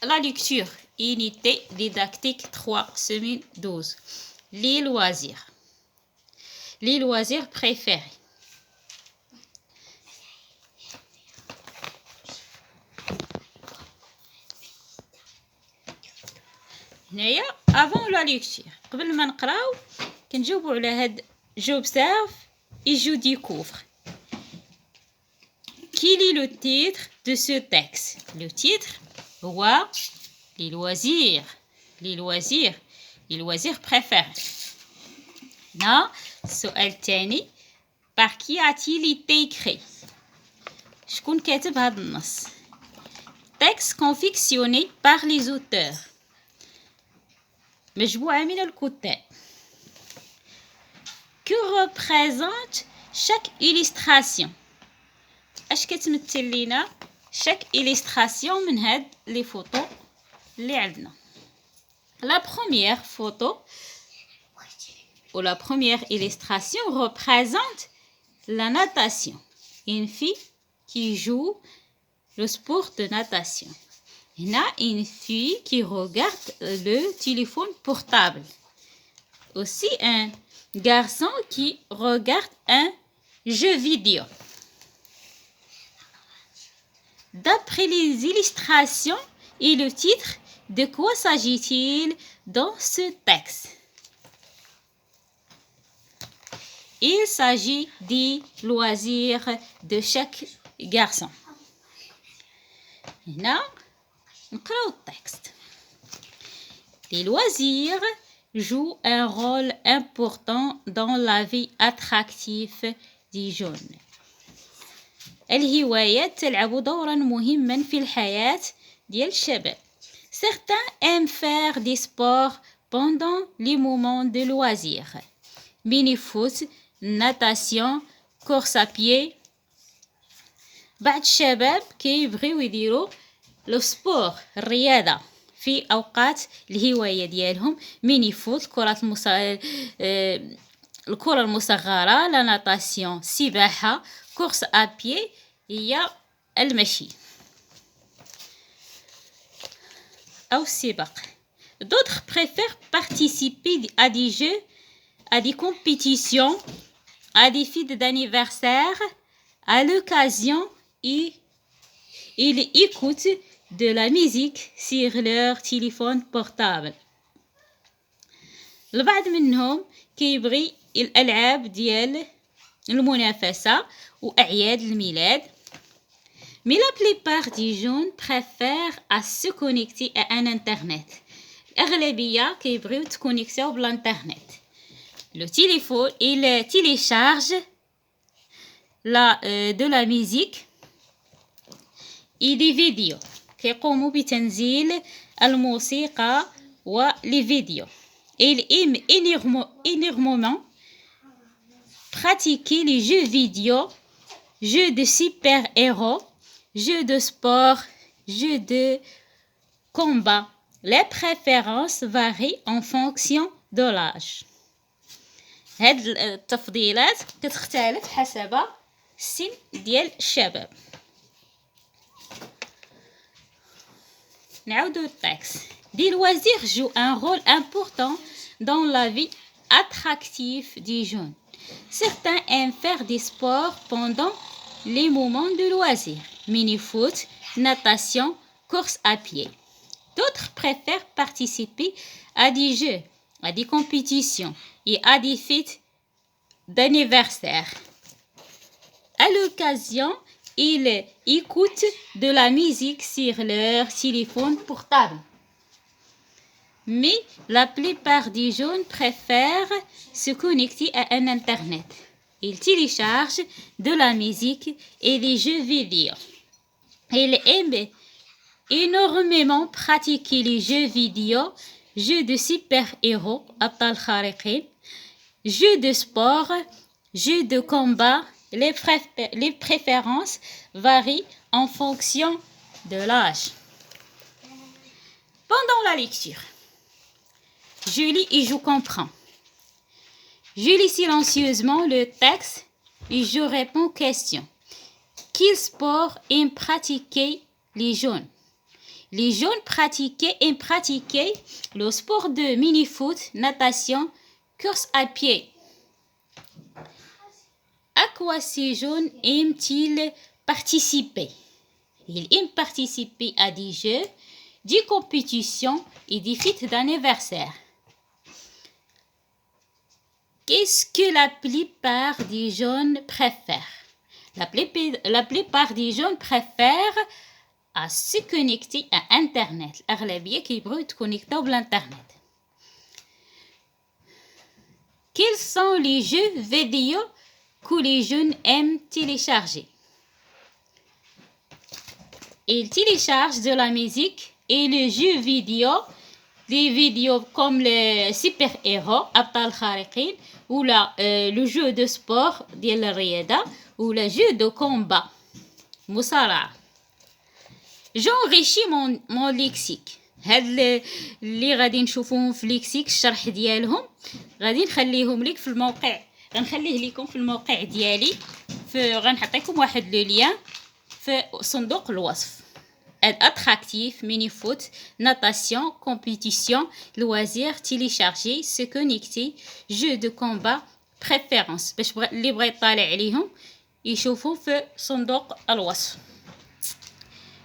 la lecture, unité didactique 3, semaine 12. Les loisirs. Les loisirs préférés. هنايا avant la lecture قبل ما نقراو كنجاوبوا على هاد j'observe et je découvre. Quel est le titre de ce texte? Le titre هو les loisirs. Les loisirs. Les loisirs préférés. هنا السؤال الثاني par qui a-t-il été écrit? شكون كاتب هاد النص؟ Texte confectionné par les auteurs. مجموعة من الكتاب. Que représente chaque illustration? اش كتمثل لينا chaque illustration من هاد لي فوتو اللي عندنا. La première photo ou la première illustration représente la natation. Une fille qui joue le sport de natation. Il y a une fille qui regarde le téléphone portable. Aussi un garçon qui regarde un jeu vidéo. D'après les illustrations et le titre, de quoi s'agit-il dans ce texte? Il s'agit des loisirs de chaque garçon. هنا نقراو التكست. Les loisirs jouent un rôle important dans la vie attractive des jeunes. الهوايات تلعب دورا مهما في الحياة ديال الشباب. Certains aiment faire des sports pendant les moments de loisirs. Mini-foot, natation, course à pied. بعض الشباب كيبغيو يديروا لو سبور الرياضة في أوقات الهواية ديالهم. ميني فوت الكرة المصغرة، لا ناتاسيون سباحة، كورس أبيي هي المشي أو السباق. D'autres préfèrent participer à des jeux, à des compétitions, à des fêtes d'anniversaire. À l'occasion, ils écoutent de la musique sur leur téléphone portable. البعض منهم كيبغي الألعاب ديال المنافسة وأعياد الميلاد. Mais la plupart des jeunes préfèrent à se connecter à un internet. الأغلبية كيبغيو تكونيكسيو بالانترنت. Le téléphone, il télécharge de la musique et des vidéos. كيقوموا بتنزيل الموسيقى ولي فيديو. Il aime énormément pratiquer les jeux vidéo, jeux de super-héros, jeux de sport, jeux de combat. Les préférences varient en fonction de l'âge. هاد التفضيلات كتختلف حسب السن ديال الشباب. نعاودو التكست. Des loisirs jouent un rôle important dans la vie attractive des jeunes. Certains aiment faire des sports pendant les moments de loisirs. Mini-foot, natation, course à pied. D'autres préfèrent participer à des jeux, à des compétitions et à des fêtes d'anniversaire. À l'occasion, ils écoutent de la musique sur leur téléphone portable. Mais la plupart des jeunes préfèrent se connecter à un internet. Ils téléchargent de la musique et des jeux vidéo. Ils aiment énormément pratiquer les jeux vidéo, jeux de super-héros, أبطال خارقين, jeux de sport, jeux de combat. Les préférences varient en fonction de l'âge. Pendant la lecture, je lis et je comprends. Je lis silencieusement le texte et je réponds aux questions. Quel sport aiment pratiquer les jeunes? Les jeunes pratiquaient le sport de mini-foot, natation, course à pied. À quoi ces jeunes aiment-ils participer? Ils aiment participer à des jeux, des compétitions et des fêtes d'anniversaire. Qu'est-ce que la plupart des jeunes préfèrent? La plupart des jeunes préfèrent à se connecter à Internet. الأغلبية كيبغيو يتكونيكتاو بالإنترنت. Quels sont les jeux vidéo que les jeunes aiment télécharger? Ils téléchargent de la musique et les jeux vidéo, des vidéos comme les super-héros, أبطال خارقين, ou le jeu de sport ديال الرياضة, ou le jeu de combat, مصارعة. J'enrichis mon lexique. هاد اللي غادي نشوفوهم في ليكسيك الشرح ديالهم غادي نخليهم لك في الموقع، غنخليه لكم في الموقع ديالي، غنحطيكم واحد لو ليان في صندوق الوصف. Attractif, mini-foot, natation, compétition, loisirs, télécharger, se connecter, jeux de combat, préférence. باش اللي بغى يطالع عليهم يشوفوا في صندوق الوصف.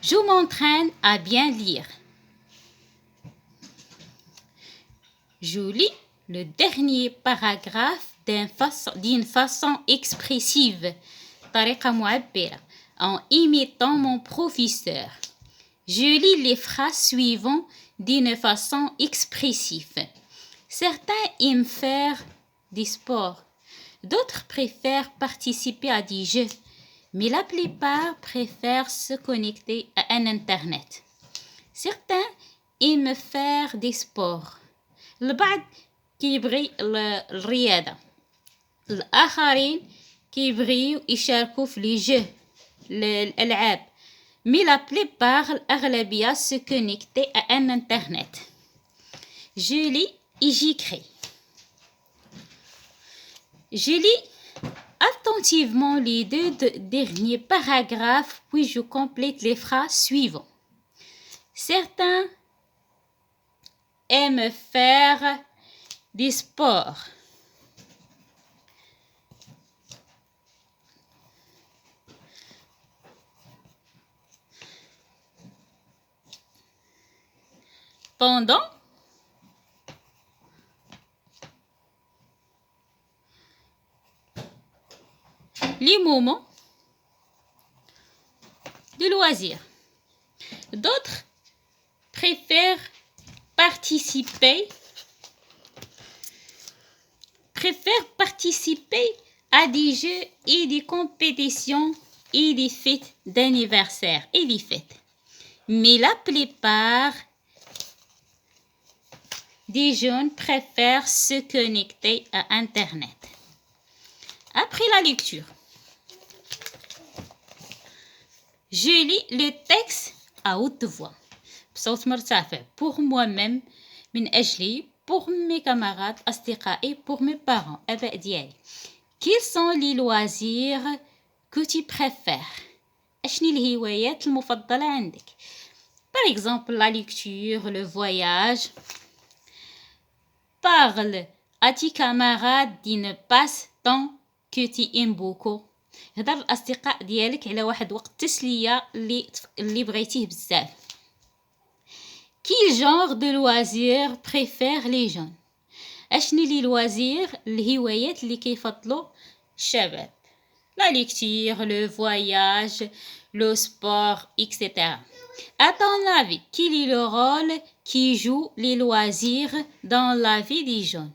Je m'entraîne à bien lire. Je lis le dernier paragraphe d'une façon expressive, طريقة معبرة, en imitant mon professeur. Je lis les phrases suivantes d'une façon expressive. Certains aiment faire du sport, d'autres préfèrent participer à des jeux, mais la plupart préfèrent se connecter à un Internet. Certains aiment faire des sports. البعض كيبغي الرياضة. الآخرين كيبغيو يشاركوا في لي جو الألعاب. Mais la plupart, الأغلبية se connecter à un Internet. Je lis et j'écris. Je lis attentivement les deux derniers paragraphes, puis je complète les phrases suivantes. Certains aiment faire du sport. Pendant les moments de loisirs. D'autres préfèrent participer à des jeux et des compétitions et des fêtes d'anniversaire et des fêtes. Mais la plupart des jeunes préfèrent se connecter à Internet. Après la lecture, je lis le texte à haute voix, بصوت مرتفع, pour moi-même, من أجلي, pour mes camarades, أصدقائي, pour mes parents, أباء ديالي. Quels sont les loisirs que tu préfères? أشني الهوايات المفضلة عندك? Par exemple, la lecture, le voyage. Parle à tes camarades d'une passe-temps que tu aimes beaucoup. هدر الأصدقاء ديالك على واحد وقت تسلية اللي بغيتيه بزاف. Quel genre de loisirs préfèrent les jeunes? أشني لي loisirs الهوايات اللي كيفضلوا الشباب؟ La lecture, le voyage, le sport, etc. À ton avis, quel est le rôle qui joue les loisirs dans la vie des jeunes؟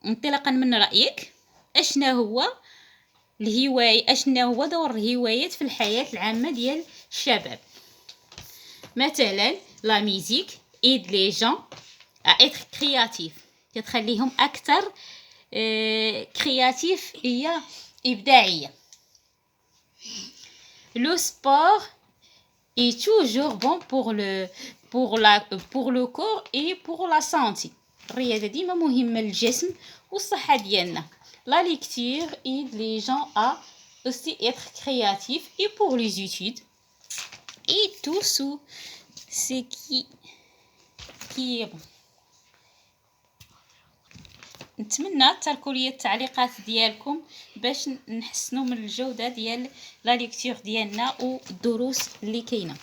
انطلاقا من رأيك أشنا هو دور الهوايات في الحياة العامة ديال الشباب؟ مثلا la musique aide les gens à être créatifs, كتخليهم أكثر créatif هي إبداعية. Le sport est toujours bon pour le corps et pour la santé. الرياضة ديما مهمة للجسم والصحة ديالنا. La lecture aide les gens à aussi être créatifs et pour les études. et tout ce qui est bon. نتمنى تركوا لي التعليقات ديالكم باش نحسنوا من الجوده ديال لا ليكتور ديالنا والدروس اللي كاينه.